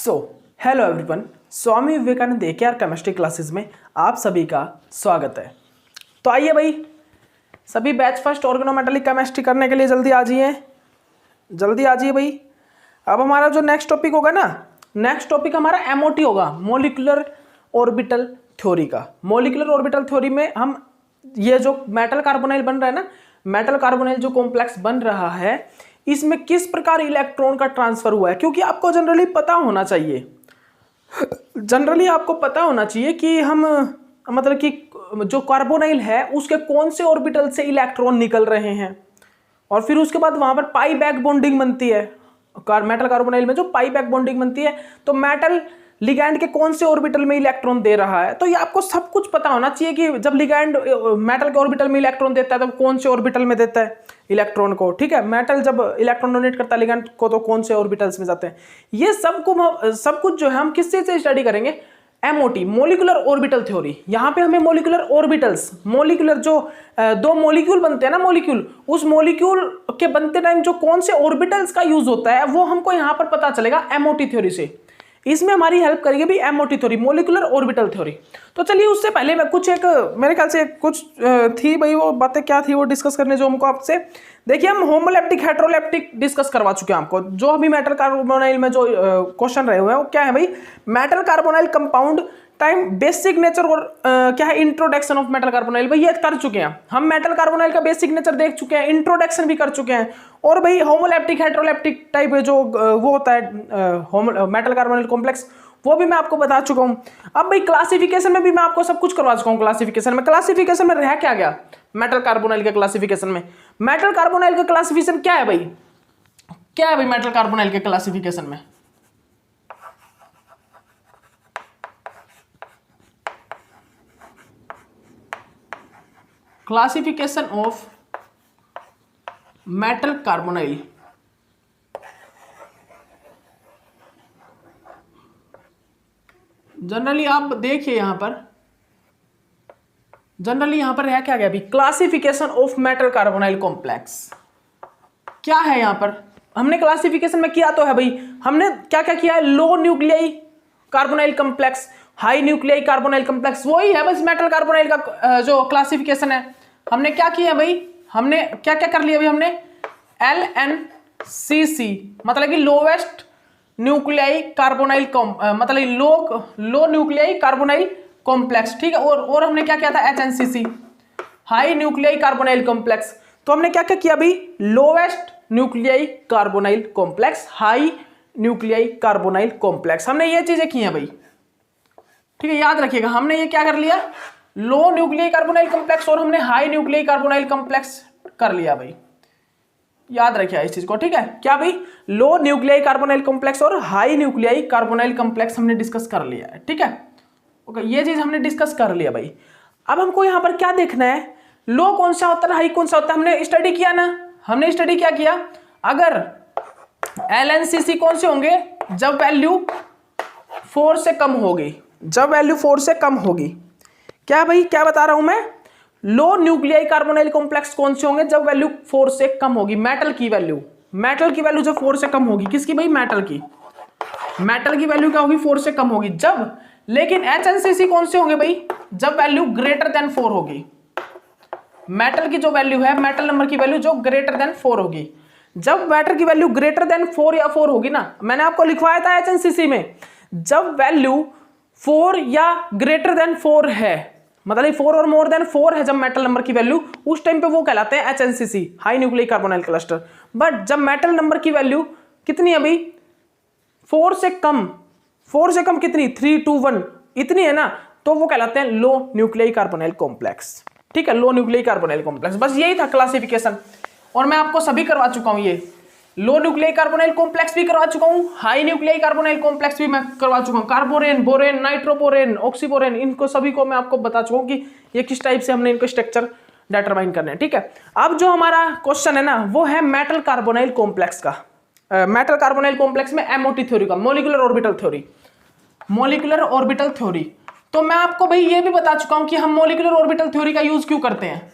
Hello everyone, Swami Vivekananda AKR chemistry classes में आप सभी का स्वागत है। तो आइए भाई, सभी बैच फर्स्ट ऑर्गेनोमेटेलिक केमिस्ट्री करने के लिए जल्दी आ जाइए भाई। अब हमारा जो नेक्स्ट टॉपिक होगा ना, नेक्स्ट टॉपिक हमारा एमओटी होगा, मोलिकुलर ऑर्बिटल थ्योरी का। मोलिकुलर ऑर्बिटल थ्योरी में हम ये जो मेटल कार्बोनाइल बन रहा है ना, मेटल कार्बोनाइल जो कॉम्प्लेक्स बन रहा है, इसमें किस प्रकार इलेक्ट्रॉन का ट्रांसफर हुआ है, क्योंकि आपको जनरली पता होना चाहिए कि हम मतलब कि जो कार्बोनाइल है उसके कौन से ऑर्बिटल से इलेक्ट्रॉन निकल रहे हैं, और फिर उसके बाद वहां पर पाई बैक बॉन्डिंग बनती है। मेटल कार्बोनाइल में जो पाई बैक बॉन्डिंग बनती है, तो मेटल लिगैंड के कौन से ऑर्बिटल में इलेक्ट्रॉन दे रहा है, तो ये आपको सब कुछ पता होना चाहिए कि जब लिगैंड मेटल के ऑर्बिटल में इलेक्ट्रॉन देता है तो कौन से ऑर्बिटल में देता है इलेक्ट्रॉन को। ठीक है, मेटल जब इलेक्ट्रॉन डोनेट करता है लिगैंड को तो कौन से ऑर्बिटल्स में जाते हैं। ये सब कुछ जो है हम किससे से स्टडी करेंगे, एमओटी, मोलिकुलर ऑर्बिटल थ्योरी। यहाँ पे हमें मोलिकुलर ऑर्बिटल्स, मोलिकुलर जो दो मॉलिक्यूल बनते हैं ना, मॉलिक्यूल, उस मॉलिक्यूल के बनते टाइम जो कौन से ऑर्बिटल्स का यूज होता है वो हमको यहाँ पर पता चलेगा एमओटी थ्योरी से। इसमें हमारी हेल्प करेगी भी MOT theory, molecular orbital theory. तो चलिए उससे पहले मैं मेरे ख्याल से कुछ थी भाई, वो बातें क्या थी वो डिस्कस करने जो हमको आपसे। देखिए, हम होमोलैप्टिक हेटेरोलैप्टिक डिस्कस करवा चुके हैं आपको। जो अभी मेटल कार्बोनाइल में जो क्वेश्चन रहे हुए हैं वो क्या है भाई, metal carbonyl compound time, basic nature और क्या है, इंट्रोडक्शन ऑफ मेटल कार्बोनाइल, भाई ये कर चुके हैं हम। मेटल कार्बोनाइल का बेसिक नेचर देख चुके हैं, इंट्रोडक्शन भी कर चुके हैं, और भाई होमोलैप्टिक हेटेरोलैप्टिक टाइप जो वो होता है मेटल कार्बोनाइल कॉम्प्लेक्स, वो भी मैं आपको बता चुका हूं। अब भाई क्लासिफिकेशन में भी मैं आपको सब कुछ करवा चुका हूं। क्लासिफिकेशन में रह क्या गया मेटल कार्बोनाइल के क्लासिफिकेशन में, मेटल कार्बोनाइल का क्लासिफिकेशन क्या है भाई, क्या है भाई मेटल कार्बोनाइल के क्लासिफिकेशन में। Classification of metal carbonyl, generally आप देखिए यहां पर, जनरली यहां पर है क्या गया अभी, classification of metal carbonyl complex क्या है। यहां पर हमने क्लासिफिकेशन में किया तो है भाई, हमने क्या क्या किया है, low nuclearity carbonyl complex, high nuclearity carbonyl complex, वही है बस मेटल कार्बोनाइल का जो क्लासिफिकेशन है। हमने क्या किया भाई, हमने क्या क्या कर लिया भाई, हमने LNCC मतलब कि लोवेस्ट न्यूक्लियाई कार्बोनाइल मतलब लो न्यूक्लियाई कार्बोनाइल कॉम्प्लेक्स, ठीक है। और हमने क्या किया था, HNCC, high nuclearity carbonyl complex. तो हमने क्या क्या किया भाई, lowest nuclei carbonyl complex, high nuclearity carbonyl complex, हमने ये चीजें की हैं भाई, ठीक है। याद रखिएगा, हमने ये क्या कर लिया, लो न्यूक्लियाई कार्बोनाइल कॉम्प्लेक्स और हमने हाई न्यूक्लियाई कार्बोनाइल कॉम्प्लेक्स कर लिया भाई, याद रखिए इस चीज को, ठीक है। क्या भाई, लो न्यूक्लियाई कार्बोनाइल कॉम्प्लेक्स और हाई न्यूक्लियाई कार्बोनाइल कॉम्प्लेक्स हमने डिस्कस कर लिया है, ठीक है। ओके, ये चीज हमने डिस्कस कर लिया भाई। अब हमको यहां पर क्या देखना है, लो कौन सा होता है, हाई कौन सा होता है, हमने स्टडी किया ना, हमने स्टडी क्या किया, अगर LNCC कौन से होंगे, जब वैल्यू 4 से कम होगी, जब वैल्यू 4 से कम होगी। क्या भाई, क्या बता रहा हूं मैं, लो न्यूक्लियाई कार्बोनाइल कॉम्प्लेक्स कौन से होंगे, जब वैल्यू 4 से कम होगी, मेटल की वैल्यू जब 4 से कम होगी, किसकी भाई, मेटल की वैल्यू क्या होगी, 4 से कम होगी जब। लेकिन HNCC कौन से होंगे भाई, जब वैल्यू ग्रेटर देन 4 होगी, मेटल की जो वैल्यू है, मेटल नंबर की वैल्यू जो ग्रेटर देन 4 होगी। जब मेटल की वैल्यू ग्रेटर देन 4 या 4 होगी ना, मैंने आपको लिखवाया था HNCC में, जब वैल्यू 4 या ग्रेटर देन 4 है, मतलब 4 और मोर देन 4 है जब मेटल नंबर की वैल्यू, उस टाइम पे वो कहलाते हैं HNCC, high nuclearity carbonyl cluster. But जब मेटल नंबर की वैल्यू कितनी है भाई, 4 से कम कितनी, 3, 2, 1 इतनी है ना, तो वो कहलाते हैं लो न्यूक्लियाई कार्बोनाइल कॉम्प्लेक्स, ठीक है, लो न्यूक्लियाई कार्बोनाइल कॉम्प्लेक्स। बस यही था क्लासिफिकेशन, और मैं आपको सभी करवा चुका हूं, ये लो न्यूक्लियाई कार्बोनाइल कॉम्प्लेक्स भी करवा चुका हूं, हाई न्यूक्लियाई कार्बोनाइल कॉम्प्लेक्स भी मैं करवा चुका हूं, कार्बोरेन, बोरेन, नाइट्रोपोरेन, ऑक्सीबोरेन, इनको सभी को मैं आपको बता चुका हूं कि ये किस टाइप से हमने इनको स्ट्रक्चर डिटरमाइन करने हैं, ठीक है। अब जो हमारा क्वेश्चन है ना, वो है मेटल कार्बोनाइल कॉम्प्लेक्स का, मेटल कार्बोनाइल कॉम्प्लेक्स में एमओटी थ्योरी का, मोलिकुलर ऑर्बिटल थ्योरी। तो मैं आपको भाई ये भी बता चुका हूं कि हम मोलिकुलर ऑर्बिटल थ्योरी का यूज क्यों करते हैं।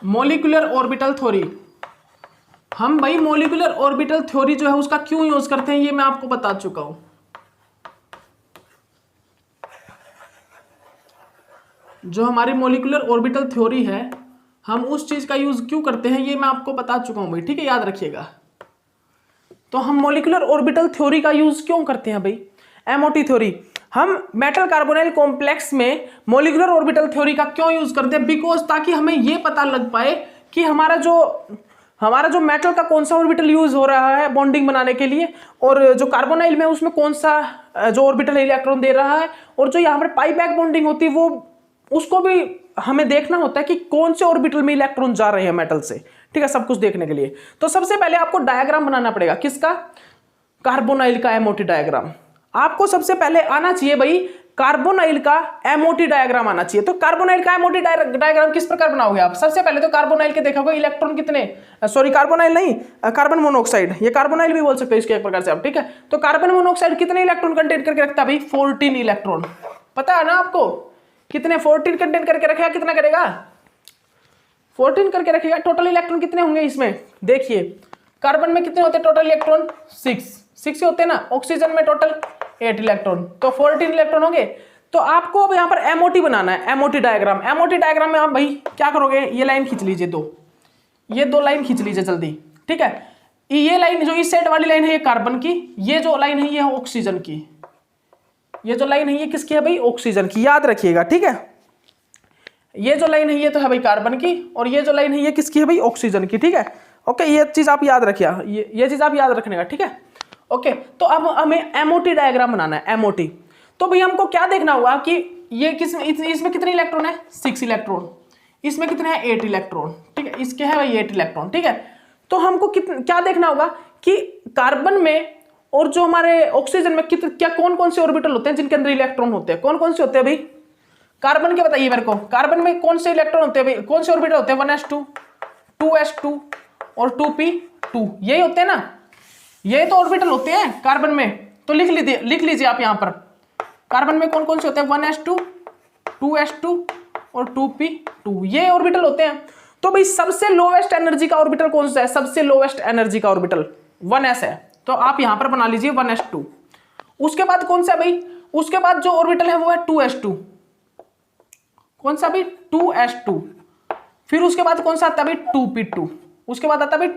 मोलिकुलर ऑर्बिटल थ्योरी हम भाई मॉलिक्यूलर ऑर्बिटल थ्योरी जो है उसका क्यों यूज करते हैं ये मैं आपको बता चुका हूं। जो हमारी मॉलिक्यूलर ऑर्बिटल थ्योरी है हम उस चीज का यूज क्यों करते हैं ये मैं आपको बता चुका हूं भाई, ठीक है, याद रखिएगा। तो हम मॉलिक्यूलर ऑर्बिटल थ्योरी का यूज क्यों करते हैं भाई, एमओटी थ्योरी। हम मेटल कार्बोनाइल कॉम्प्लेक्स में मॉलिक्यूलर ऑर्बिटल थ्योरी का क्यों यूज करते हैं, बिकॉज ताकि हमें यह पता लग पाए कि हमारा जो मेटल का कौन सा ऑर्बिटल यूज हो रहा है बॉन्डिंग बनाने के लिए, और जो कार्बोनाइल में उसमें कौन सा जो ऑर्बिटल इलेक्ट्रॉन दे रहा है, और जो यहाँ पर पाई बैक बॉन्डिंग होती है वो उसको भी हमें देखना होता है कि कौन से ऑर्बिटल में इलेक्ट्रॉन जा रहे हैं मेटल से, ठीक है, सब कुछ देखने के लिए। तो सबसे पहले आपको डायग्राम बनाना पड़ेगा, किसका, कार्बोनाइल का एमओटी डायग्राम। आपको सबसे पहले आना चाहिए भाई कार्बोनाइल का एमओटी डायग्राम आना चाहिए। तो कार्बोनाइल का एमओटी डायग्राम किस प्रकार बनाओगे आप, सबसे पहले तो कार्बोनाइल के देखोगे इलेक्ट्रॉन कितने, सॉरी कार्बोनाइल नहीं, कार्बन मोनोऑक्साइड, ये कार्बोनाइल भी बोल सकते हो इसके एक प्रकार से आप, ठीक है। तो कार्बन मोनोऑक्साइड कितने इलेक्ट्रॉन कंटेंट करके रखता है भाई, 14 इलेक्ट्रॉन, पता है ना आपको कितने, 14 कंटेंट करके रखेगा, कितना करेगा, 14 करके रखेगा। टोटल इलेक्ट्रॉन कितने होंगे इसमें, देखिए कार्बन में कितने होते हैं टोटल इलेक्ट्रॉन, 6 होते हैं ना, ऑक्सीजन में टोटल 8 इलेक्ट्रॉन, तो 14 इलेक्ट्रॉन होंगे। तो आपको अब यहाँ पर एमओटी बनाना है, एमओटी डायग्राम। एमओटी डायग्राम में आप भाई क्या करोगे, ये लाइन खींच लीजिए, ये दो लाइन खींच लीजिए जल्दी, ठीक है। ये लाइन जो इस साइड वाली लाइन है ये कार्बन की, ये जो लाइन है ये है ऑक्सीजन की, ये जो लाइन है ये किसकी है भाई, ऑक्सीजन की, याद रखिएगा, ठीक है। ये जो लाइन है ये तो है भाई कार्बन की, और ये जो लाइन है ये किसकी है भाई, ऑक्सीजन की, ठीक है। ओके, ये चीज आप याद रखिए, ये चीज आप याद रखने का, ठीक है। ओके, तो अब हमें एमओटी डायग्राम बनाना है, एमओटी। तो भाई हमको क्या देखना होगा कि ये इसमें कितने इलेक्ट्रॉन है, 6 इलेक्ट्रॉन, इसमें कितने हैं 8 इलेक्ट्रॉन, ठीक है, इसके है भाई 8 इलेक्ट्रॉन, ठीक है। तो हमको क्या देखना होगा कि कार्बन में और जो हमारे ऑक्सीजन में क्या कौन से ऑर्बिटल होते हैं जिनके अंदर इलेक्ट्रॉन होते हैं, कौन से होते हैं भाई, कार्बन के बताइए मेरे को, कार्बन में कौन से इलेक्ट्रॉन होते हैं भाई, कौन से ऑर्बिटल होते हैं, 1s2 2s2 और 2p2, यही होते हैं ना, ये तो ऑर्बिटल होते हैं कार्बन में। तो लिख लीजिए आप यहां पर कार्बन में कौन से होते हैं, 1s2 2s2 और 2p2, ये ऑर्बिटल होते हैं। तो भाई सबसे लोवेस्ट एनर्जी का ऑर्बिटल कौन सा है, सबसे लोवेस्ट एनर्जी का ऑर्बिटल 1s है, तो आप यहां पर बना लीजिए 1s2। उसके बाद कौन सा भाई, उसके बाद जो ऑर्बिटल है वो है 2s2, कौन सा भाई 2s2। फिर उसके बाद कौन सा आता है भाई 2p2, उसके बाद आता है भाई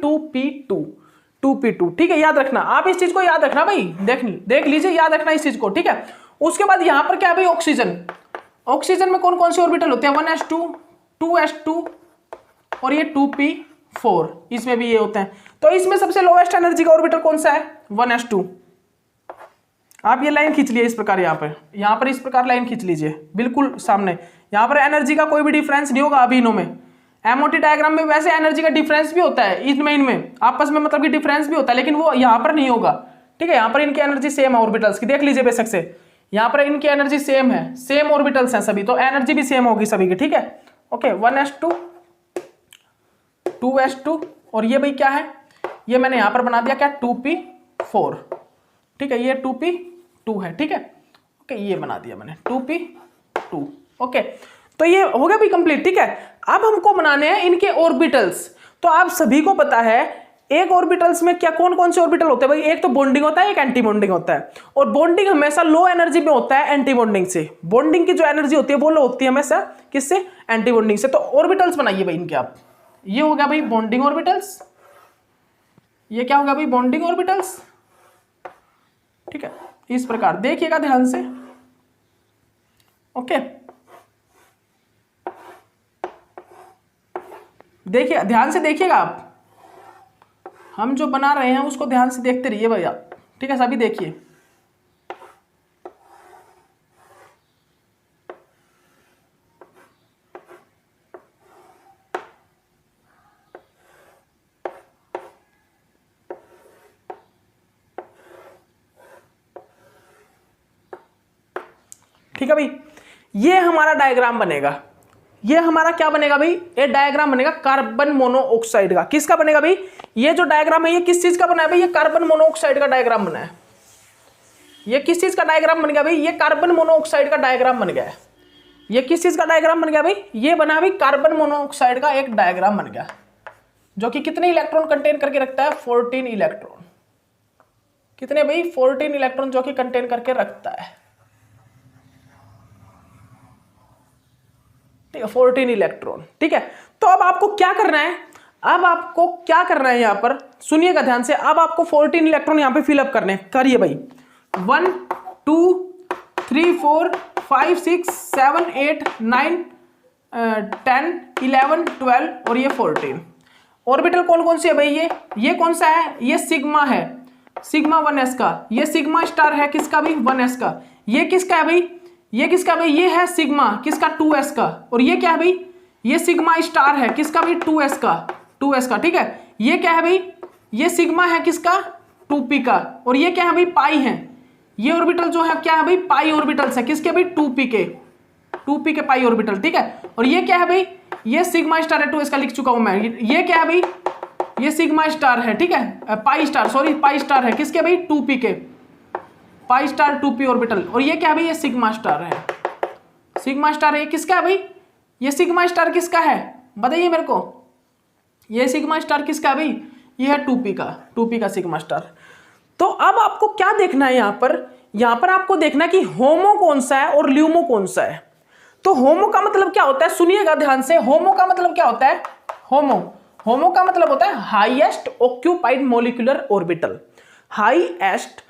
2p2, ठीक है, याद रखना आप इस चीज को, याद रखना भाई, देख लीजिए, याद रखना इस चीज को, ठीक है। उसके बाद यहां पर क्या है भाई, ऑक्सीजन में कौन से ऑर्बिटल होते हैं, 1s2 2s2 और ये 2p4, इसमें भी ये होते हैं। तो इसमें सबसे लोएस्ट एनर्जी का ऑर्बिटल कौन सा है, 1s2। आप ये लाइन खींच लिए इस प्रकार, यहां पर इस प्रकार लाइन खींच लीजिए बिल्कुल सामने, यहां पर एनर्जी का कोई भी डिफरेंस नहीं होगा अभी इनों में। एमओटी डायग्राम में वैसे एनर्जी का डिफरेंस भी होता है, इनमें आपस में मतलब कि डिफरेंस भी होता है, लेकिन वो यहां पर नहीं होगा, ठीक है। यहां पर इनकी एनर्जी सेम है ऑर्बिटल्स की, देख लीजिए बेशक से, यहां पर इनकी एनर्जी सेम है, सेम ऑर्बिटल्स हैं सभी, तो एनर्जी भी सेम होगी सभी की, ठीक है। ओके, 1s2 2s2 और ये भाई क्या है, ये मैंने यहां पर बना दिया क्या, 2p4, ठीक है, ये 2p2 है, ठीक है। ओके, ये बना दिया मैंने 2p2, ओके। तो ये हो गया भी कंप्लीट, ठीक है। अब हमको बनाने हैं इनके ऑर्बिटल्स। तो आप सभी को पता है एक ऑर्बिटल्स में क्या कौन से ऑर्बिटल होते हैं भाई, एक तो बॉन्डिंग होता है, एक एंटी बॉन्डिंग होता है, और बॉन्डिंग हमेशा लो एनर्जी में होता है एंटी बॉन्डिंग से। बॉन्डिंग की जो एनर्जी होती है वो लो होती है हमेशा किससे, एंटी बॉन्डिंग से। तो ऑर्बिटल्स बनाइए भाई इनके आप, ये हो गया भाई बॉन्डिंग ऑर्बिटल्स, ये क्या होगा भाई बॉन्डिंग ऑर्बिटल्स, ठीक है, इस प्रकार देखिएगा ध्यान से, ओके। देखिए ध्यान से देखिएगा आप, हम जो बना रहे हैं उसको ध्यान से देखते रहिए भैया, ठीक है, सभी देखिए। ठीक है भाई, ये हमारा डायग्राम बनेगा, ये हमारा क्या बनेगा भाई, ये डायग्राम बनेगा कार्बन मोनोऑक्साइड का। किसका बनेगा भाई, ये जो डायग्राम है ये किस चीज का बना है भाई, ये कार्बन मोनोऑक्साइड का डायग्राम बना है। ये किस चीज का डायग्राम बन गया भाई, ये कार्बन मोनोऑक्साइड का डायग्राम बन गया है। ये किस चीज का डायग्राम बन गया भाई, ये बना भाई कार्बन मोनोऑक्साइड का एक डायग्राम बन गया, जो कि कितने इलेक्ट्रॉन कंटेन करके रखता है? 14 इलेक्ट्रॉन। कितने भाई? 14 इलेक्ट्रॉन जो कि कंटेन करके रखता है, ठीक है, 14 इलेक्ट्रॉन। ठीक है, तो अब आपको क्या करना है? अब आपको क्या करना है यहां पर, सुनिएगा ध्यान से। अब आपको 14 इलेक्ट्रॉन यहां पे फिलअप करने, करिए भाई। 1 2 3 4 5 6 7 8 9 10 11 12 और ये 14 ऑर्बिटल कौन कौन सी है भाई? ये कौन सा है? ये सिग्मा है, सिग्मा 1s का। ये सिग्मा स्टार है किसका भी? 1s का। ये किसका है भाई? ये किसका भाई? ये है सिग्मा किसका? 2s का। और ये क्या है भाई? ये सिग्मा स्टार है किसका भाई? 2s का, 2s का। ठीक है, ये क्या है भाई? ये सिग्मा है किसका? 2p का। और ये क्या है भाई? पाई है। ये ऑर्बिटल जो है क्या है भाई? पाई ऑर्बिटल्स है किसके भाई? 2p के, 2p के पाई ऑर्बिटल। ठीक है, और ये क्या है भाई? ये सिग्मा स्टार है, 2s का लिख चुका हूं मैं। ये क्या है भाई? ये सिग्मा स्टार है, ठीक है, pi star, sorry pi star है किसके भाई? 2p के, पाई स्टार 2p ऑर्बिटल। और ये क्या है भाई? ये सिग्मा स्टार है, सिग्मा स्टार है। किसका है भाई? ये सिग्मा स्टार किसका है बताइए मेरे को? ये सिग्मा स्टार किसका है भाई? ये है 2p का, 2p का सिग्मा स्टार। तो अब आपको क्या देखना है यहां पर? यहां पर आपको देखना है कि होमो कौन सा है और ल्यूमो कौन सा है। तो होमो का मतलब क्या होता है? सुनिएगा ध्यान से। होमो का मतलब क्या होता है? होमो का मतलब होता है highest occupied molecular orbital. Highest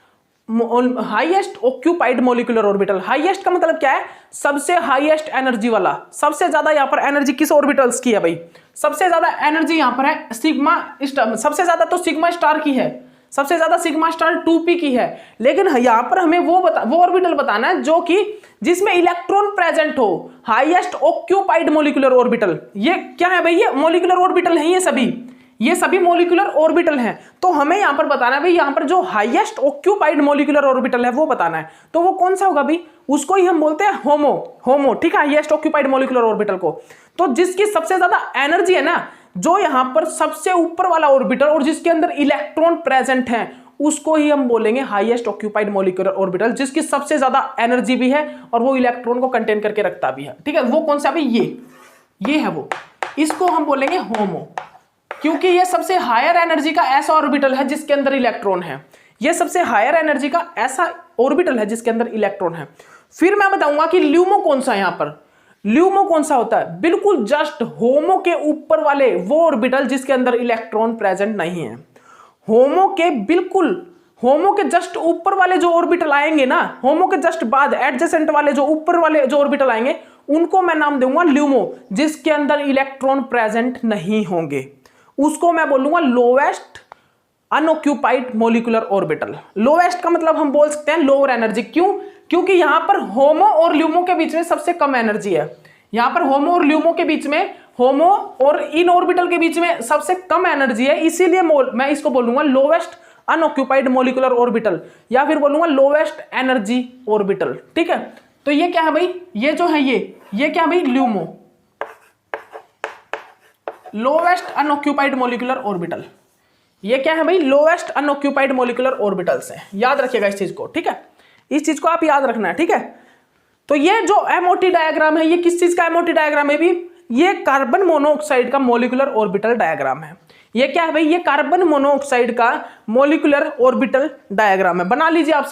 occupied molecular orbital. Highest का मतलब क्या है? सबसे हाईएस्ट एनर्जी वाला। सबसे ज्यादा यहां पर एनर्जी किस ऑर्बिटल्स की है भाई? सबसे ज्यादा एनर्जी यहां पर है सिग्मा स्टार। सबसे ज्यादा तो सिग्मा स्टार की है, सबसे ज्यादा सिग्मा स्टार 2p की है। लेकिन यहां पर हमें वो ऑर्बिटल बताना है जो कि जिसमें इलेक्ट्रॉन प्रेजेंट हो। हाईएस्ट ऑक्यूपाइड मॉलिक्यूलर ऑर्बिटल, ये क्या है भाई? ये मॉलिक्यूलर ऑर्बिटल है, ये सभी मॉलिक्यूलर ऑर्बिटल हैं। तो हमें यहां पर बताना है भाई, यहां पर जो हाईएस्ट ऑक्यूपाइड मॉलिक्यूलर ऑर्बिटल है वो बताना है। तो वो कौन सा होगा भाई? उसको ही हम बोलते हैं होमो। ठीक है, हाईएस्ट ऑक्यूपाइड मॉलिक्यूलर ऑर्बिटल को। तो जिसकी सबसे ज्यादा एनर्जी है ना, जो यहां पर सबसे ऊपर वाला ऑर्बिटल और जिसके अंदर इलेक्ट्रॉन प्रेजेंट है, उसको ही हम बोलेंगे हाईएस्ट ऑक्यूपाइड मॉलिक्यूलर ऑर्बिटल, जिसकी सबसे ज्यादा एनर्जी भी है और वो इलेक्ट्रॉन को कंटेन करके रखता भी है। ठीक है, वो कौन सा भाई? ये है वो। इसको हम बोलेंगे होमो, क्योंकि ये सबसे हायर एनर्जी का ऐसा ऑर्बिटल है जिसके अंदर इलेक्ट्रॉन है। ये सबसे हायर एनर्जी का ऐसा ऑर्बिटल है जिसके अंदर इलेक्ट्रॉन है। फिर मैं बताऊंगा कि ल्यूमो कौन सा है। यहां पर ल्यूमो कौन सा होता है? बिल्कुल जस्ट होमो के ऊपर वाले वो ऑर्बिटल जिसके अंदर इलेक्ट्रॉन प्रेजेंट नहीं है। होमो के जस्ट ऊपर वाले जो ऑर्बिटल आएंगे ना, होमो के जस्ट बाद एडजेसेंट वाले जो ऊपर वाले जो ऑर्बिटल आएंगे, उनको मैं नाम दूंगा ल्यूमो, जिसके अंदर इलेक्ट्रॉन प्रेजेंट नहीं होंगे। उसको मैं बोलूंगा lowest unoccupied molecular orbital. Lowest का मतलब हम बोल सकते हैं लोअर एनर्जी। क्यों? क्योंकि यहां पर होमो और ल्यूमो के बीच में सबसे कम एनर्जी है। यहां पर होमो और ल्यूमो के बीच में, होमो और इन ऑर्बिटल के बीच में सबसे कम एनर्जी है, इसीलिए मैं इसको बोलूंगा लोवेस्ट अनऑक्यूपाइड मॉलिक्यूलर ऑर्बिटल, या फिर बोलूंगा लोवेस्ट एनर्जी ऑर्बिटल। ठीक है, तो ये क्या है भाई? ये जो है ये क्या है भाई? LUMO, lowest unoccupied molecular orbital. ये क्या है भाई? लोवेस्ट अनऑक्यूपाइड मॉलिक्यूलर ऑर्बिटल्स है। याद रखिएगा इस चीज को, ठीक है, इस चीज को आप याद रखना है। ठीक है, तो ये जो एमओटी डायग्राम है, ये किस चीज का एमओटी डायग्राम है भी? ये कार्बन मोनोऑक्साइड का मॉलिक्यूलर ऑर्बिटल डायग्राम है। ये क्या है भाई? ये कार्बन मोनोऑक्साइड का मॉलिक्यूलर ऑर्बिटल डायग्राम है। बना लीजिए आप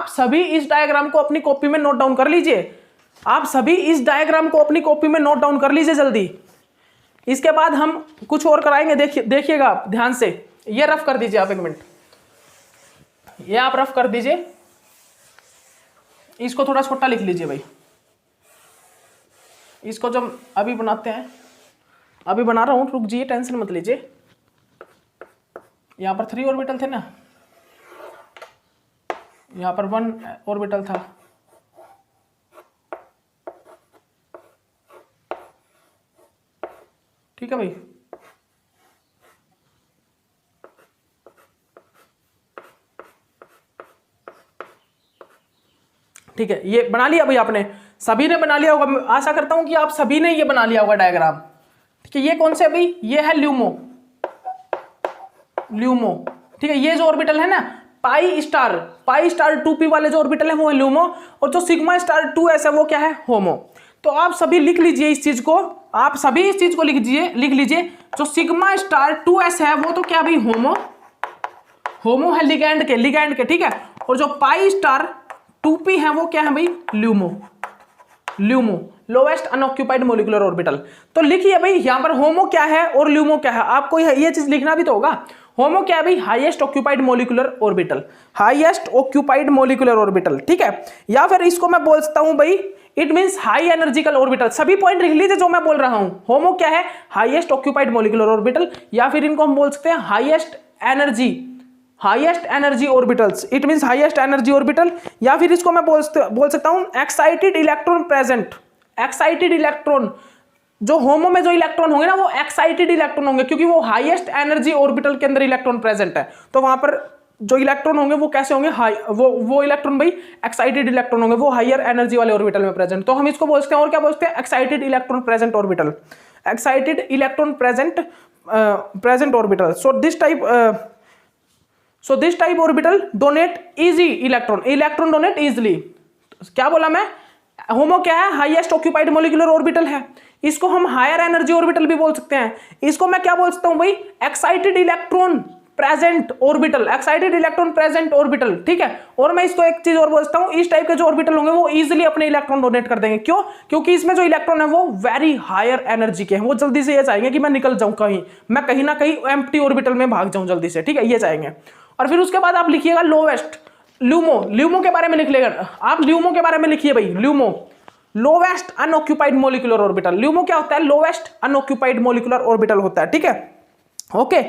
सभी इस डायग्राम को अपनी कॉपी में नोट डाउन कर लीजिए। आप सभी इस डायग्राम को अपनी कॉपी में नोट डाउन कर लीजिए जल्दी। इसके बाद हम कुछ और कराएंगे, देखिएगा आप ध्यान से। ये रफ कर दीजिए आप, 1 मिनट, ये आप रफ कर दीजिए। इसको थोड़ा छोटा लिख लीजिए भाई। इसको जब अभी बनाते हैं, अभी बना रहा हूं, रुक जाइए, टेंशन मत लीजिए। यहां पर 3 ऑर्बिटल थे ना, यहां पर 1 ऑर्बिटल था। ठीक है भाई, ठीक है, ये बना लिया भाई आपने, सभी ने बना लिया होगा। आशा करता हूं कि आप सभी ने ये बना लिया होगा डायग्राम। ठीक है, ये कौन से भाई? ये है ल्यूमो। ठीक है, ये जो ऑर्बिटल है ना, पाई स्टार 2p वाले जो ऑर्बिटल है वो है ल्यूमो, और जो सिग्मा स्टार 2s है वो क्या है? होमो। तो आप सभी लिख लीजिए इस चीज को, आप सभी इस चीज को लिख लीजिए। जो सिग्मा स्टार 2s है वो तो क्या भाई होमो है लिगैंड के, ठीक है। और जो पाई स्टार 2p है वो क्या है भाई, LUMO, lowest unoccupied molecular orbital. तो लिखिए भाई यहां पर होमो क्या है और ल्यूमो क्या है, आपको ये चीज लिखना भी तो होगा। होमो क्या है भाई, हाईएस्ट ऑक्यूपाइड मोलिकुलर ऑर्बिटल, ठीक है। या फिर इसको मैं बोल सकता हूं भाई इट मींस हाई एनर्जिकल ऑर्बिटल। सभी पॉइंट लिख लीजिए जो मैं बोल रहा हूं। होमो क्या है, हाईएस्ट ऑक्यूपाइड मोलिकुलर ऑर्बिटल, या फिर इनको हम बोल सकते हैं highest energy orbitals, it means highest energy orbital. या फिर इसको मैं बोल सकता हूं एक्साइटेड इलेक्ट्रॉन। जो होमो में जो इलेक्ट्रॉन होंगे ना वो एक्साइटेड इलेक्ट्रॉन होंगे, क्योंकि वो हाईएस्ट एनर्जी ऑर्बिटल के अंदर इलेक्ट्रॉन प्रेजेंट है। तो वहां पर जो इलेक्ट्रॉन होंगे वो कैसे होंगे, वो इलेक्ट्रॉन भाई एक्साइटेड इलेक्ट्रॉन होंगे, वो हायर एनर्जी वाले ऑर्बिटल में प्रेजेंट। तो हम इसको बोलते हैं, और क्या बोलते हैं, excited electron present orbital. So this type orbital donate easy electron donate easily. क्या बोला मैं, होमो क्या है, हाईएस्ट ऑक्यूपाइड मोलिकुलर ऑर्बिटल है। इसको हम हायर एनर्जी ऑर्बिटल भी बोल सकते हैं। इसको मैं क्या बोल सकता हूं भाई, एक्साइटेड इलेक्ट्रॉन प्रेजेंट ऑर्बिटल, ठीक है। और मैं इसको एक चीज और बोलता हूं, इस टाइप के जो ऑर्बिटल होंगे वो इजीली अपने इलेक्ट्रॉन डोनेट कर देंगे। क्यों, क्योंकि इसमें जो इलेक्ट्रॉन है वो वेरी हायर एनर्जी के हैं, वो जल्दी से ये चाहेंगे कि मैं निकल जाऊं मैं कहीं ना कहीं एम्प्टी ऑर्बिटल में भाग जाऊं जल्दी से, ठीक है, ये चाहेंगे। और फिर उसके बाद आप लिखिएगा लोवेस्ट, ल्यूमो के बारे में लिख लेगा आप, ल्यूमो के बारे में लिखिए भाई, lowest unoccupied molecular orbital. LUMO क्या होता है, लोवेस्ट अनऑक्यूपाइड मोलिकुलर ऑर्बिटल होता है, ठीक है, okay.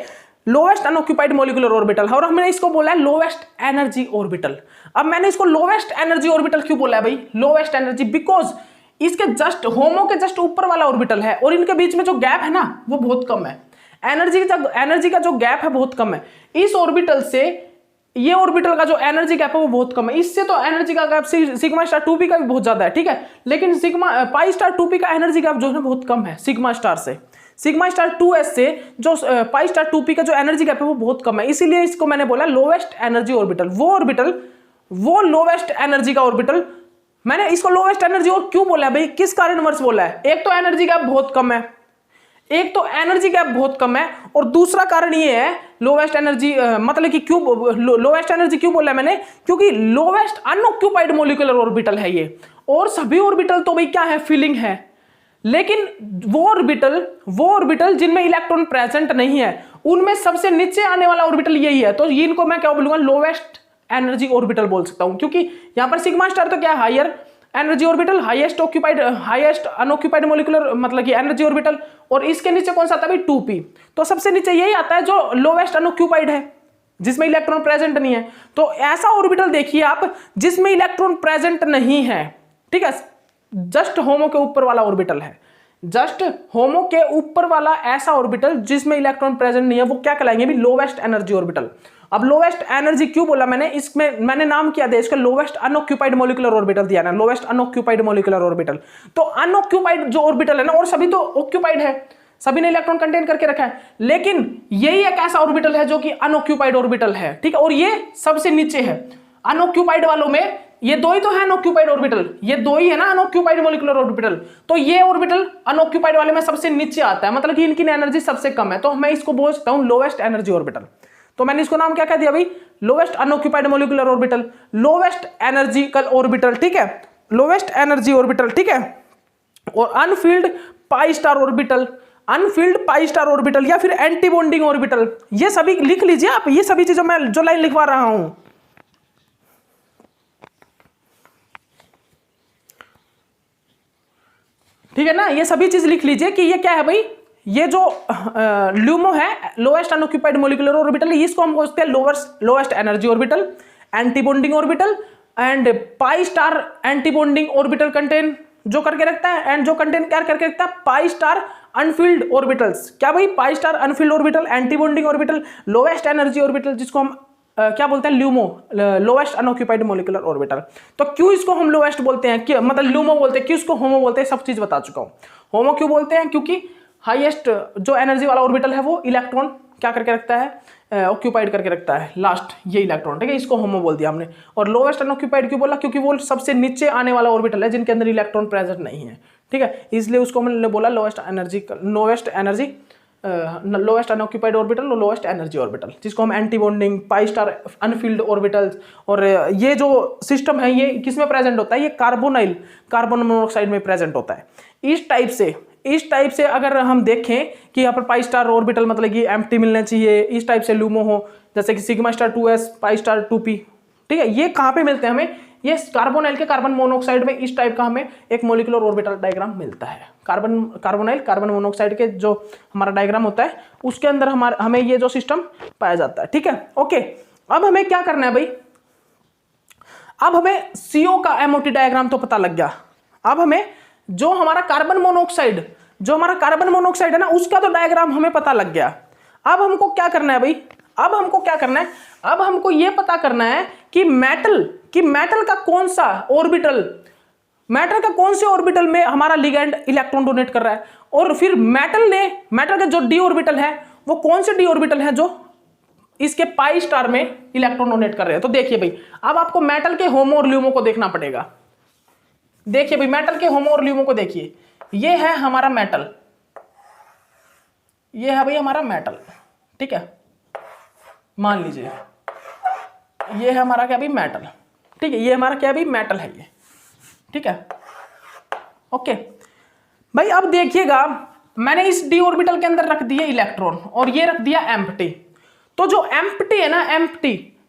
Lowest unoccupied molecular orbital, और हमने इसको बोला है लोवेस्ट एनर्जी ऑर्बिटल। अब मैंने इसको लोवेस्ट एनर्जी ऑर्बिटल क्यों बोला है भाई, लोवेस्ट एनर्जी, बिकॉज इसके जस्ट होमो के जस्ट ऊपर वाला ऑर्बिटल है और इनके बीच में जो गैप है ना वो बहुत कम है। एनर्जी का जो गैप है बहुत कम है। इस ऑर्बिटल से ये ऑर्बिटल का जो एनर्जी गैप है वो बहुत कम है। इससे तो एनर्जी का गैप सिग्मा स्टार 2p का भी बहुत ज्यादा है, ठीक है, लेकिन पाई स्टार 2p का एनर्जी गैप जो है बहुत कम है सिग्मा स्टार 2s से। जो पाई स्टार 2p का जो एनर्जी गैप है वो बहुत कम है, इसीलिए इसको मैंने बोला लोवेस्ट एनर्जी ऑर्बिटल। वो लोवेस्ट एनर्जी का ऑर्बिटल, मैंने इसको लोवेस्ट एनर्जी और क्यों बोला है भाई, किस कारणवश बोला है, एक तो एनर्जी गैप बहुत कम है, और दूसरा कारण ये है लोवेस्ट एनर्जी, मतलब कि क्यों लोवेस्ट एनर्जी क्यों बोला है मैंने, क्योंकि लोवेस्ट अनऑक्यूपाइड मोलिकुलर ऑर्बिटल है ये। और सभी ऑर्बिटल तो भाई क्या है, फिलिंग है, लेकिन वो ऑर्बिटल जिनमें इलेक्ट्रॉन प्रेजेंट नहीं है उनमें सबसे नीचे आने वाला ऑर्बिटल यही है। तो इनको मैं क्या बोलूंगा, लोवेस्ट एनर्जी ऑर्बिटल बोल सकता हूं, क्योंकि यहां पर सिग्मा स्टार तो क्या है, higher energy orbital, highest unoccupied molecular मतलब कि एनर्जी ऑर्बिटल। और इसके नीचे कौन सा आता है भाई, 2p। तो सबसे नीचे यही आता है जो लोवेस्ट अनऑक्यूपाइड है, जिसमें इलेक्ट्रॉन प्रेजेंट नहीं है। तो ऐसा ऑर्बिटल देखिए आप जिसमें इलेक्ट्रॉन प्रेजेंट नहीं है, ठीक है, जस्ट होमो के ऊपर वाला ऑर्बिटल है, जस्ट होमो के ऊपर वाला ऐसा ऑर्बिटल जिसमें इलेक्ट्रॉन प्रेजेंट नहीं है, वो क्या कहलाएंगे भी, लोवेस्ट एनर्जी ऑर्बिटल। अब लोवेस्ट एनर्जी क्यों बोला मैंने, इसमें मैंने नाम क्या दिया इसका, लोवेस्ट अनऑक्यूपाइड मोलिकुलर ऑर्बिटल दिया ना, लोवेस्ट अनऑक्यूपाइड मोलिकुलर ऑर्बिटल। तो अनऑक्यूपाइड जो ऑर्बिटल है ना, और सभी तो ऑक्यूपाइड है, सभी ने इलेक्ट्रॉन कंटेन करके रखा है, लेकिन यही एक ऐसा ऑर्बिटल है जो कि अनऑक्यूपाइड ऑर्बिटल है, ठीक है, और ये सबसे नीचे है। अनऑक्यूपाइड वालों में ये दो ही तो है अनऑक्यूपाइड ऑर्बिटल, ये दो ही है ना अनऑक्यूपाइड मोलिकुलर ऑर्बिटल। तो ये ऑर्बिटल अनऑक्यूपाइड वाले में सबसे नीचे आता है, मतलब कि इनकी एनर्जी सबसे कम है, तो मैं इसको बोल सकता हूं लोवेस्ट एनर्जी ऑर्बिटल। तो मैंने इसको नाम क्या कह दिया भाई, lowest unoccupied molecular orbital, lowest energical orbital, ठीक है, लोवेस्ट एनर्जी ऑर्बिटल, ठीक है। और अनफिल्ड पाई स्टार ऑर्बिटल या फिर एंटी बॉन्डिंग ऑर्बिटल, ये सभी लिख लीजिए आप, ये सभी चीजों में जो लाइन लिखवा रहा हूं। ठीक है ना, ये सभी चीज लिख लीजिए कि ये क्या है भाई, ये जो ल्यूमो है लोवेस्ट अनऑक्यूपाइड मोलिकुलर ऑर्बिटल, इसको हम बोलते हैं lowest energy orbital, anti bonding orbital and pi star anti bonding orbital contain जो करके रखता है, एंड जो कंटेन क्या करके रखता है, पाई स्टार अनफिल्ड ऑर्बिटल्स। क्या भाई, pi star Anfield orbital, anti bonding orbital, lowest energy orbital, जिसको हम क्या बोलते हैं, LUMO, lowest unoccupied molecular orbital. तो क्यों इसको हम लोवेस्ट बोलते हैं, मतलब ल्यूमो बोलते हैं, क्यों इसको होमो बोलते हैं, सब चीज बता चुका हूं। होमो क्यों बोलते हैं, क्योंकि हाईएस्ट जो एनर्जी वाला ऑर्बिटल है वो इलेक्ट्रॉन क्या करके रखता है, ऑक्यूपाइड करके रखता है, लास्ट ये इलेक्ट्रॉन, ठीक है, इसको होमो बोल दिया हमने। और लोवेस्ट अनऑक्यूपाइड क्यों बोला, क्योंकि वो सबसे नीचे आने वाला ऑर्बिटल है जिनके अंदर इलेक्ट्रॉन प्रेजेंट नहीं है, ठीक है, इसलिए उसको हमने बोला लोएस्ट अनऑक्यूपाइड ऑर्बिटल और लोएस्ट एनर्जी ऑर्बिटल, जिसको हम anti bonding, pi star Anfield orbitals. और ये जो सिस्टम है ये किस में प्रेजेंट होता है, ये कार्बन मोनोऑक्साइड में प्रेजेंट होता है। इस टाइप से अगर हम देखें कि यहाँ पर पाई स्टार ऑर्बिटल मतलब कि एम्प्टी मिलना चाहिए, इस टाइप से LUMO हो, जैसे कि sigma star 2s, pi star 2p, ठीक है, ये कहाँ पे मिलते हैं हमें, ये कार्बोनाइल के कार्बन मोनोऑक्साइड में इस टाइप का हमें एक मॉलिक्यूलर ऑर्बिटल डायग्राम मिलता है। कार्बोनाइल कार्बन मोनोऑक्साइड के जो हमारा डायग्राम होता है उसके अंदर हमें ये जो सिस्टम पाया जाता है। ठीक है, ओके। अब हमें क्या करना है भाई, अब हमें CO का MOT डायग्राम तो पता लग गया। अब हमें जो हमारा कार्बन मोनोऑक्साइड है ना, उसका तो डायग्राम हमें पता लग गया। अब हमको क्या करना है भाई, अब हमको यह पता करना है कि मेटल का कौन सा ऑर्बिटल में हमारा लिगैंड इलेक्ट्रॉन डोनेट कर रहा है, और फिर मेटल का जो डी ऑर्बिटल है वो कौन से डी ऑर्बिटल है जो इसके पाई स्टार में इलेक्ट्रॉन डोनेट कर रहे हैं। तो देखिए भाई, अब आपको मेटल के होमो और ल्यूमो को देखना पड़ेगा। देखिए भाई, मेटल के होमो और ल्यूमो को देखिए, ये है हमारा मेटल, ये है भाई हमारा मेटल, ठीक है, मान लीजिए ये है हमारा क्या भी मेटल, ठीक है, ये हमारा क्या भी मेटल है ये, ठीक है, ओके भाई। अब देखिएगा, मैंने इस डी ऑर्बिटल के अंदर रख दिए इलेक्ट्रॉन और ये रख दिया एम्प्टी। तो जो एम्प्टी है ना,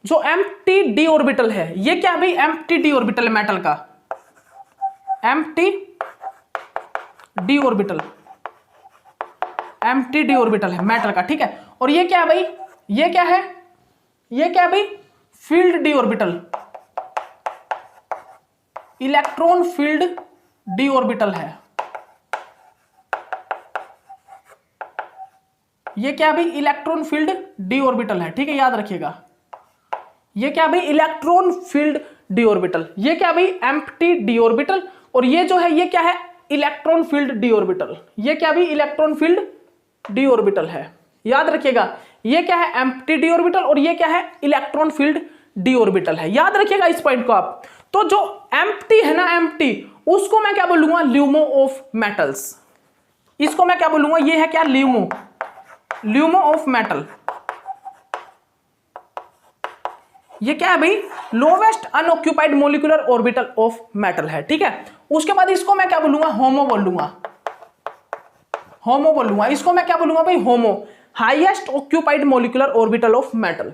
जो एम्प्टी डी ऑर्बिटल है, ये क्या भाई एम्प्टी डी ऑर्बिटल है मेटल का, एम्प्टी डी ऑर्बिटल है मेटल का, ठीक है। और ये क्या है भाई, ये क्या है भाई field D orbital, electron filled D orbital है। ये क्या भाई इलेक्ट्रॉन फील्ड डी ऑर्बिटल है, ठीक है, याद रखिएगा। ये क्या भाई इलेक्ट्रॉन फील्ड डी ऑर्बिटल, ये क्या भाई एम्प्टी डी ऑर्बिटल, और ये जो है ये क्या है इलेक्ट्रॉन फील्ड डी ऑर्बिटल, ये क्या भाई इलेक्ट्रॉन फील्ड डी ऑर्बिटल है, याद रखिएगा। ये क्या है एम्प्टी डी ऑर्बिटल और ये क्या है इलेक्ट्रॉन फील्ड डी ऑर्बिटल है, याद रखिएगा इस पॉइंट को आप। तो जो एम्प्टी है ना, एम्प्टी, उसको मैं क्या बोलूंगा ल्यूमो ऑफ मेटल्स, इसको मैं क्या बोलूंगा, ये है क्या ल्यूमो ऑफ मेटल। ये क्या है भाई lowest unoccupied molecular orbital of metal है, ठीक है। उसके बाद इसको मैं क्या बोलूंगा होमो बोलूंगा, इसको मैं क्या बोलूंगा भाई HOMO, highest occupied molecular orbital of metal,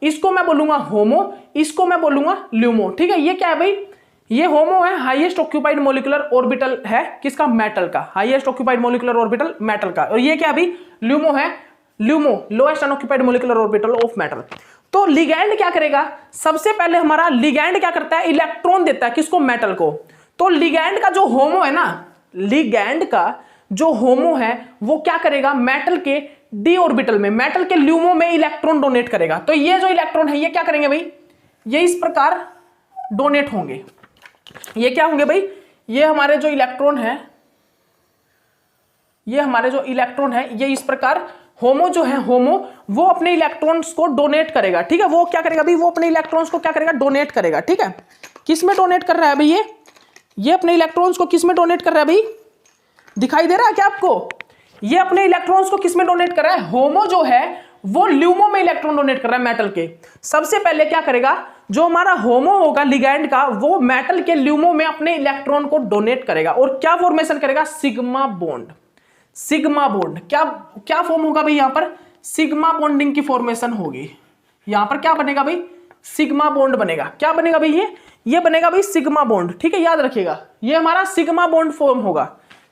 इसको मैं बोलूंगा होमो, इसको मैं बोलूंगा ल्यूमो, ठीक है। ये क्या है भाई, ये होमो है, हाईएस्ट ऑक्यूपाइड मोलिकुलर ऑर्बिटल है किसका, मेटल का, highest occupied molecular orbital metal का। और ये क्या भाई ल्यूमो है, lowest unoccupied molecular orbital of metal. तो लिगैंड क्या करेगा, सबसे पहले हमारा लिगैंड क्या करता है, इलेक्ट्रॉन देता है किसको, मेटल को। तो लिगैंड का जो होमो है ना, लिगैंड का जो होमो है वो क्या करेगा, मेटल के डी ऑर्बिटल में, मेटल के ल्यूमो में इलेक्ट्रॉन डोनेट करेगा। तो ये जो इलेक्ट्रॉन है ये क्या करेंगे भाई, ये इस प्रकार डोनेट होंगे। ये क्या होंगे भाई, ये हमारे जो इलेक्ट्रॉन है, ये इस प्रकार होमो जो है, होमो वो अपने इलेक्ट्रॉन्स को डोनेट करेगा, ठीक है। वो क्या करेगा भाई, वो अपने इलेक्ट्रॉन्स को क्या करेगा, डोनेट करेगा, ठीक है। किस में डोनेट कर रहा है भाई, ये अपने इलेक्ट्रॉन्स को किस में डोनेट कर रहा है भाई, दिखाई दे रहा है क्या आपको, ये अपने इलेक्ट्रॉन्स को किस में डोनेट कर रहा है, होमो जो है वो ल्यूमो में इलेक्ट्रॉन डोनेट कर रहा है मेटल के। सबसे पहले क्या करेगा, जो हमारा होमो होगा लिगैंड का, वो मेटल के ल्यूमो में अपने इलेक्ट्रॉन को डोनेट करेगा और क्या फॉर्मेशन करेगा, सिग्मा बॉन्ड। क्या फॉर्म होगा भाई, यहां पर सिग्मा बॉन्डिंग की फॉर्मेशन होगी। यहां पर क्या बनेगा भाई, सिग्मा बॉन्ड बनेगा। क्या बनेगा भाई, ये बनेगा भाई सिग्मा बॉन्ड, ठीक है, याद रखिएगा। ये हमारा सिग्मा बॉन्ड फॉर्म होगा,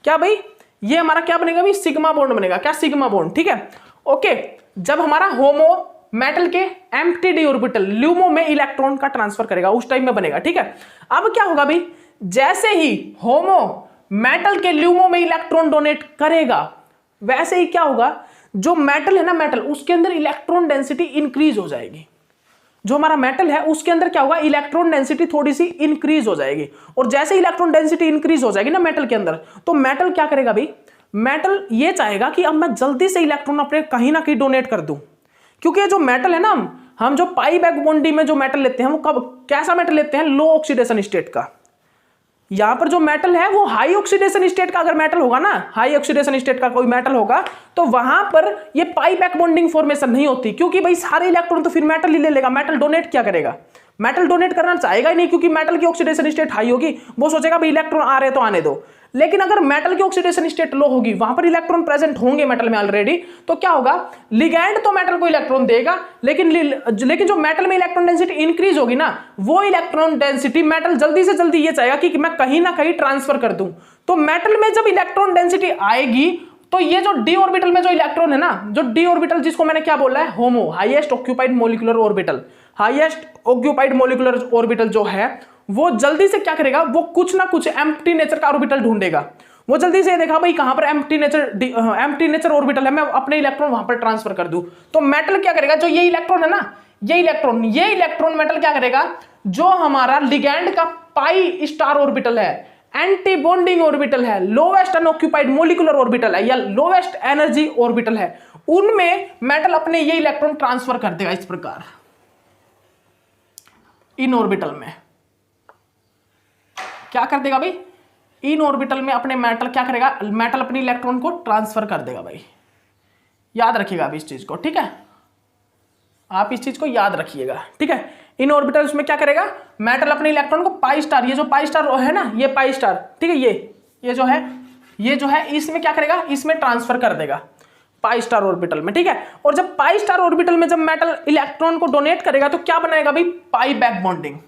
क्या भाई, ये हमारा क्या बनेगा भाई, सिग्मा बॉन्ड बनेगा, क्या सिग्मा बॉन्ड, ठीक है, ओके। जब हमारा होमो मेटल के एम्प्टी डी ऑर्बिटल ल्यूमो में इलेक्ट्रॉन का ट्रांसफर करेगा, उस टाइम में बनेगा, ठीक है। अब क्या होगा भाई, जैसे ही होमो मेटल के ल्यूमो में इलेक्ट्रॉन डोनेट करेगा, वैसे ही क्या होगा, जो मेटल है ना, मेटल उसके अंदर इलेक्ट्रॉन डेंसिटी इंक्रीज हो जाएगी। जो हमारा मेटल है उसके अंदर क्या होगा, इलेक्ट्रॉन डेंसिटी थोड़ी सी इंक्रीज हो जाएगी। और जैसे इलेक्ट्रॉन डेंसिटी इंक्रीज हो जाएगी ना मेटल के अंदर, तो मेटल क्या करेगा भाई, मेटल ये चाहेगा कि अब मैं जल्दी से इलेक्ट्रॉन अपने कहीं ना कहीं डोनेट कर दूं। क्योंकि जो मेटल है ना, हम जो पाई बैक बॉन्डी में जो मेटल लेते हैं वो कैसा मेटल लेते हैं, लो ऑक्सीडेशन स्टेट का। यहां पर जो मेटल है वो हाई ऑक्सीडेशन स्टेट का अगर मेटल होगा ना, हाई ऑक्सीडेशन स्टेट का कोई मेटल होगा, तो वहां पर ये पाई बैक बॉन्डिंग फॉर्मेशन नहीं होती, क्योंकि भाई सारे इलेक्ट्रॉन तो फिर मेटल ही ले लेगा। मेटल डोनेट क्या करेगा? मेटल डोनेट करना चाहेगा ही नहीं, क्योंकि मेटल की ऑक्सीडेशन स्टेट हाई होगी, वो सोचेगा भाई इलेक्ट्रॉन आ रहे तो आने दो। लेकिन अगर मेटल की ऑक्सीडेशन स्टेट लो होगी, वहां पर इलेक्ट्रॉन प्रेजेंट होंगे मेटल में ऑलरेडी, तो क्या होगा, लिगैंड तो मेटल को इलेक्ट्रॉन देगा, लेकिन जो मेटल में इलेक्ट्रॉन डेंसिटी इंक्रीज होगी ना, वो इलेक्ट्रॉन डेंसिटी मेटल जल्दी से जल्दी ये चाहेगा कि मैं कहीं ना कहीं ट्रांसफर कर दूं। तो मेटल में जब इलेक्ट्रॉन डेंसिटी आएगी, तो ये जो डी ऑर्बिटल में जो इलेक्ट्रॉन है ना, जो डी ऑर्बिटल जिसको मैंने क्या बोला है, HOMO, highest occupied molecular orbital, highest occupied molecular orbital जो है, वो जल्दी से क्या करेगा, वो कुछ ना कुछ एम्प्टी नेचर का ऑर्बिटल ढूंढेगा। वो जल्दी से देखा भाई कहां पर एम्प्टी नेचर ऑर्बिटल है, मैं अपने इलेक्ट्रॉन वहां पर ट्रांसफर कर दूं। तो मेटल क्या करेगा, जो ये इलेक्ट्रॉन है ना, ये इलेक्ट्रॉन मेटल क्या करेगा, जो हमारा लिगैंड का पाई स्टार ऑर्बिटल है, एंटी बॉन्डिंग ऑर्बिटल है, लोवेस्ट अनऑक्यूपाइड मोलिकुलर ऑर्बिटल है, या लोवेस्ट एनर्जी ऑर्बिटल है, उनमें मेटल अपने ये इलेक्ट्रॉन ट्रांसफर कर देगा इस प्रकार इन ऑर्बिटल में। क्या कर देगा भाई, इन ऑर्बिटल में अपने मेटल क्या करेगा, मेटल अपनी इलेक्ट्रॉन को ट्रांसफर कर देगा भाई। याद रखिएगा आप इस चीज को, ठीक है, आप इस चीज को याद रखिएगा, ठीक है। इन ऑर्बिटल्स में क्या करेगा, मेटल अपने इलेक्ट्रॉन को पाई स्टार, ये जो पाई स्टार है ना, ये पाई स्टार, ठीक है, ये जो है इसमें क्या करेगा, इसमें ट्रांसफर कर देगा पाई स्टार ऑर्बिटल में, ठीक है। और जब पाई स्टार ऑर्बिटल में जब मेटल इलेक्ट्रॉन को डोनेट करेगा, तो क्या बनाएगा भाई, पाई बैक बॉन्डिंग।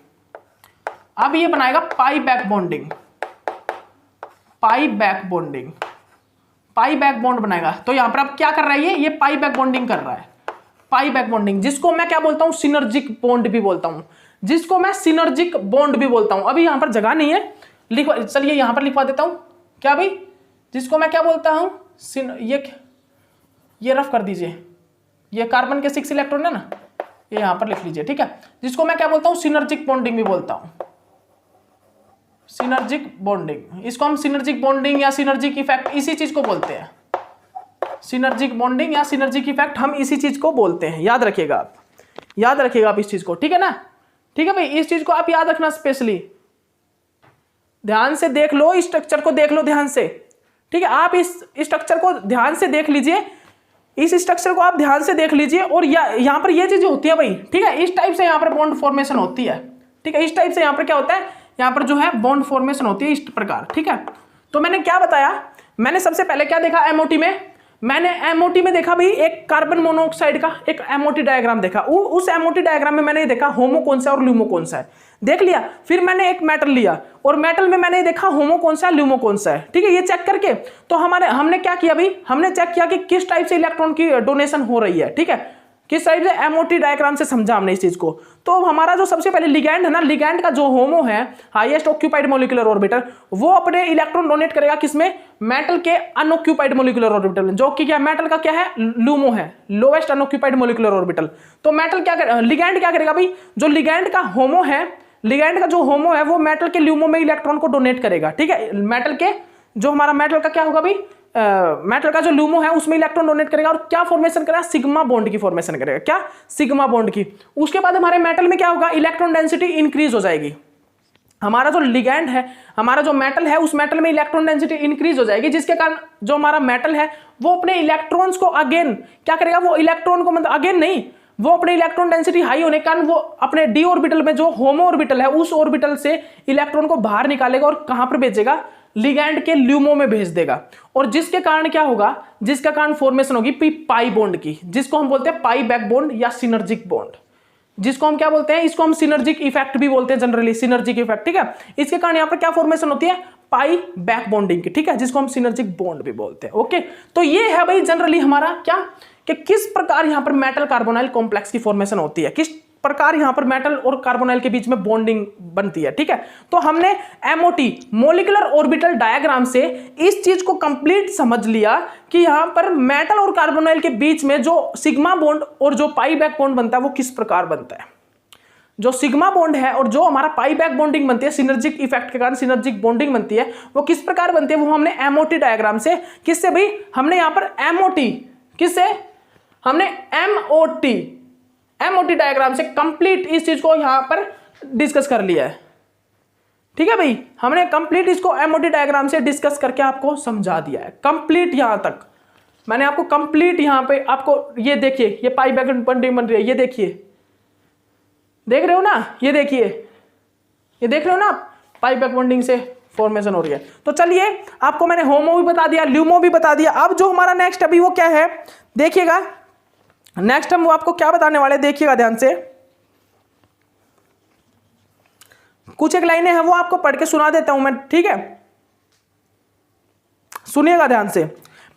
अब ये बनाएगा पाई बैक बॉन्डिंग, पाई बैक बॉन्डिंग, पाई बैक बॉन्ड बनाएगा। तो यहां पर अब क्या कर रहा है, ये पाई बैक बॉन्डिंग कर रहा है, पाई बैक बॉन्डिंग, जिसको मैं क्या बोलता हूं, सिनर्जिक बॉन्ड भी बोलता हूं, जिसको मैं सिनर्जिक बॉन्ड भी बोलता हूं। अभी यहां पर जगह नहीं है, चलिए यहां पर लिखवा देता हूं, क्या भाई, जिसको मैं क्या बोलता हूं, ये रफ कर दीजिए, ये कार्बन के 6 इलेक्ट्रॉन है ना, ये यहां पर लिख लीजिए, ठीक है, जिसको मैं क्या बोलता हूं, सिनर्जिक बॉन्डिंग भी बोलता हूं, सिनर्जिक बॉन्डिंग। इसको हम सिनर्जिक बॉन्डिंग या सिनर्जिक इफेक्ट इसी चीज को बोलते हैं, सिनर्जिक बॉन्डिंग या सिनर्जिक इफेक्ट हम इसी चीज को बोलते हैं। याद रखिएगा आप, याद रखिएगा आप इस चीज को, ठीक है ना, ठीक है भाई, इस चीज को आप याद रखना, स्पेशली ध्यान से देख लो, इस स्ट्रक्चर को देख लो ध्यान से, ठीक है, आप इस स्ट्रक्चर को ध्यान से देख लीजिए, इस स्ट्रक्चर को आप ध्यान से देख लीजिए, और यहां पर ये चीजें होती है भाई, ठीक है, इस टाइप से यहां पर बॉन्ड फॉर्मेशन होती है, ठीक है, इस टाइप से यहां पर क्या होता है, यहां पर जो है बॉन्ड फॉर्मेशन होती है इस प्रकार, ठीक है। तो मैंने क्या बताया, मैंने सबसे पहले क्या देखा एमओटी में, मैंने एमओटी में देखा भाई एक कार्बन मोनोऑक्साइड का एक एमओटी डायग्राम देखा, उस एमओटी डायग्राम में मैंने देखा होमो कौन सा और ल्यूमो कौन सा है, देख लिया। फिर मैंने एक मेटल लिया और मेटल में मैंने देखा होमो कौन सा है, ल्यूमो कौन सा है, ठीक है, ये चेक करके तो हमने क्या किया भाई, हमने चेक किया कि किस टाइप से इलेक्ट्रॉन की डोनेशन हो रही है, ठीक है, किस टाइप से, एमओटी डायग्राम से समझा हमने इस चीज को। तो हमारा जो सबसे पहले लिगैंड है ना, लिगैंड का जो होमो है, हाईएस्ट ऑक्यूपाइड मोलिकुलर ऑर्बिटल, वो अपने इलेक्ट्रॉन डोनेट करेगा किसमें, मेटल के अनऑक्यूपाइड मोलिकुलर ऑर्बिटल में, जो कि क्या मेटल का क्या है, लूमो है, लोवेस्ट अनऑक्यूपाइड मोलिकुलर ऑर्बिटल। तो मेटल क्या करेगा, लिगैंड क्या करेगा भाई, जो लिगैंड का होमो है, लिगैंड का जो होमो है वो मेटल के ल्यूमो में इलेक्ट्रॉन को डोनेट करेगा, ठीक है, मेटल के जो हमारा मेटल का क्या होगा भाई, मेटल का जो लूमो है उसमें इलेक्ट्रॉन डोनेट करेगा और क्या फॉर्मेशन करेगा, सिग्मा बॉन्ड की फॉर्मेशन करेगा, क्या, सिग्मा बॉन्ड की। उसके बाद हमारे मेटल में क्या होगा, इलेक्ट्रॉन डेंसिटी इंक्रीज हो जाएगी, हमारा जो लिगैंड है, हमारा जो मेटल है, उस मेटल में इलेक्ट्रॉन डेंसिटी इंक्रीज हो जाएगी, जिसके कारण जो हमारा मेटल है वो अपने इलेक्ट्रॉन्स को अगेन क्या करेगा, वो इलेक्ट्रॉन को मतलब अगेन नहीं, वो अपने इलेक्ट्रॉन डेंसिटी हाई होने के कारण वो अपने डी ऑर्बिटल में जो होमो ऑर्बिटल है उस ऑर्बिटल से इलेक्ट्रॉन को बाहर निकालेगा और कहां पर भेजेगा, लिगैंड के ल्यूमो में भेज देगा, और जिसके कारण क्या होगा, जिसका कारण फॉर्मेशन होगी पाई बॉन्ड की, जिसको हम बोलते हैं पाई बैक बॉन्ड या सिनर्जिक बॉन्ड, जिसको हम क्या बोलते हैं, इसको हम सिनर्जिक इफेक्ट भी बोलते हैं, जनरली सिनर्जिक इफेक्ट, ठीक है। इसके कारण यहां पर क्या फॉर्मेशन होती है, पाई बैक बॉन्डिंग की, ठीक है, जिसको हम सिनर्जिक बॉन्ड भी बोलते हैं। ओके, तो ये है भाई जनरली हमारा क्या, कि किस प्रकार यहां पर मेटल कार्बोनाइल कॉम्प्लेक्स की फॉर्मेशन होती है, किस प्रकार यहां पर मेटल और कार्बोनाइल के बीच में बॉन्डिंग बनती है, ठीक है। तो हमने एमओटी मोलिकुलर ऑर्बिटल डायग्राम से इस चीज को कंप्लीट समझ लिया कि यहां पर मेटल और कार्बोनाइल के बीच में जो सिग्मा बॉन्ड और जो पाई बैक बॉन्ड बनता है वो किस प्रकार बनता है, जो सिग्मा बॉन्ड है और जो हमारा पाई बैक बॉन्डिंग बनती है, सिनर्जिक इफेक्ट के कारण सिनर्जिक बॉन्डिंग बनती है, वो किस प्रकार बनती है, वो हमने एमओटी डायग्राम से, किससे भाई, हमने यहां पर एमओटी, किससे, हमने एमओटी डायग्राम से कंप्लीट इस चीज को यहां पर डिस्कस कर लिया है, ठीक है भाई, हमने कंप्लीट इसको एमओडी डायग्राम से डिस्कस करके आपको समझा दिया है कंप्लीट। यहां तक मैंने आपको कंप्लीट, यहां पे आपको ये देखिए, ये पाई बैक बॉन्डिंग बन रही है, ये देखिए, देख रहे हो ना, ये देखिए, ये देख रहे हो ना, पाई बैक बॉन्डिंग से फॉर्मेशन हो रही है। तो चलिए, आपको मैंने होमो भी बता दिया, ल्यूमो भी बता दिया। अब जो हमारा नेक्स्ट अभी वो क्या है देखिएगा, नेक्स्ट हम वो आपको क्या बताने वाले, देखिएगा ध्यान से, कुछ एक लाइनें हैं वो आपको पढ़ के सुना देता हूं मैं, ठीक है, सुनिएगा ध्यान से।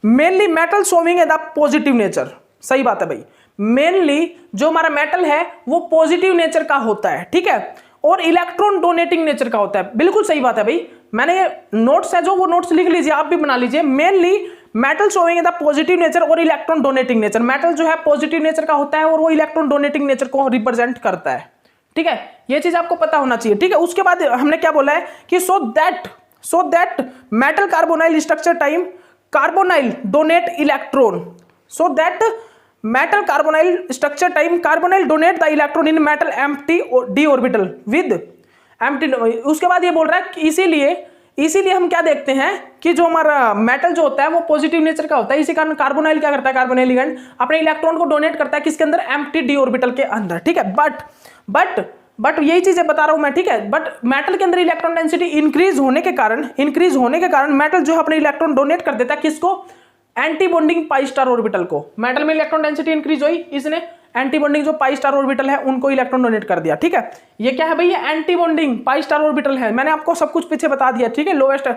Mainly metal showing the positive nature, सही बात है भाई, मेनली जो हमारा मेटल है वो पॉजिटिव नेचर का होता है, ठीक है, और इलेक्ट्रॉन डोनेटिंग नेचर का होता है, बिल्कुल सही बात है भाई। मैंने ये नोट्स है जो वो नोट्स लिख लीजिए, आप भी बना लीजिए। Mainly metal showing the positive nature और इलेक्ट्रॉन डोनेटिंग नेचर, मेटल जो है पॉजिटिव नेचर का होता है और वो इलेक्ट्रॉन डोनेटिंग नेचर को रिप्रेजेंट करता है, ठीक है, ये चीज आपको पता होना चाहिए, ठीक है। उसके बाद हमने क्या बोला है कि so that metal carbonyl structure time carbonyl donate electron, so that metal carbonyl structure time carbonyl donate the electron in metal empty D orbital with empty. उसके बाद ये बोल रहा है कि इसीलिए हम क्या देखते हैं कि जो हमारा मेटल जो होता है वो पॉजिटिव नेचर का होता है, इसी कारण कार्बोनाइल क्या करता है, कार्बोनाइल लिगेंड अपने इलेक्ट्रॉन को डोनेट करता है किसके अंदर, एम्प्टी डी ऑर्बिटल के अंदर, ठीक है। बट यही चीजें बता रहा हूं मैं, ठीक है। बट मेटल के अंदर इलेक्ट्रॉन डेंसिटी इंक्रीज होने के कारण मेटल जो है अपने इलेक्ट्रॉन डोनेट कर देता है किसको, anti bonding pi star orbital को। मेटल में इलेक्ट्रॉन डेंसिटी इंक्रीज हुई, इसने एंटी बॉन्डिंग जो पाई स्टार ऑर्बिटल है उनको इलेक्ट्रॉन डोनेट कर दिया, ठीक है। ये क्या है भाई, ये anti bonding pi star orbital है, मैंने आपको सब कुछ पीछे बता दिया, ठीक है। लोएस्ट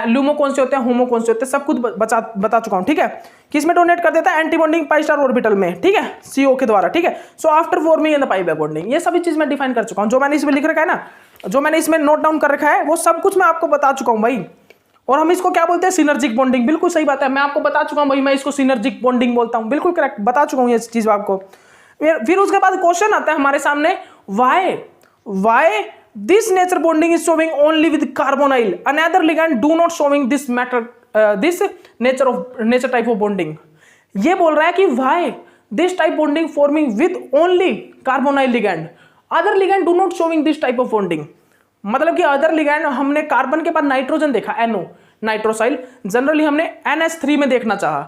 ल्यूमो कौन से होते हैं, होमो कौन से होते हैं, सब कुछ बता चुका हूं, ठीक है। किसमें डोनेट कर देता है, anti bonding pi star orbital में, ठीक है, CO के द्वारा, ठीक है। So after forming in the pi back bonding, ये सभी चीज मैं डिफाइन कर चुका हूं, जो मैंने इसमें लिख रखा है ना, जो मैंने इसमें नोट डाउन कर रखा है वो सब कुछ मैं आपको बता चुका हूं भाई। और हम इसको क्या बोलते हैं, सिनर्जिक बॉन्डिंग, बिल्कुल सही बात है, मैं आपको बता चुका हूं भाई, मैं इसको सिनर्जिक बॉन्डिंग बोलता हूं, बिल्कुल करेक्ट, बता चुका हूं ये चीज आपको। फिर उसके बाद क्वेश्चन आता है हमारे सामने, why this nature bonding is showing only with carbonyl, another ligand do not showing this matter, this nature type of bonding. ये बोल रहा है कि why this type bonding forming with only carbonyl ligand, other ligand do not showing this type of bonding. मतलब कि other ligand, हमने carbon के बाद नाइट्रोजन देखा, NO नाइट्रोसाइल, जनरली हमने NH3 में देखना चाहा,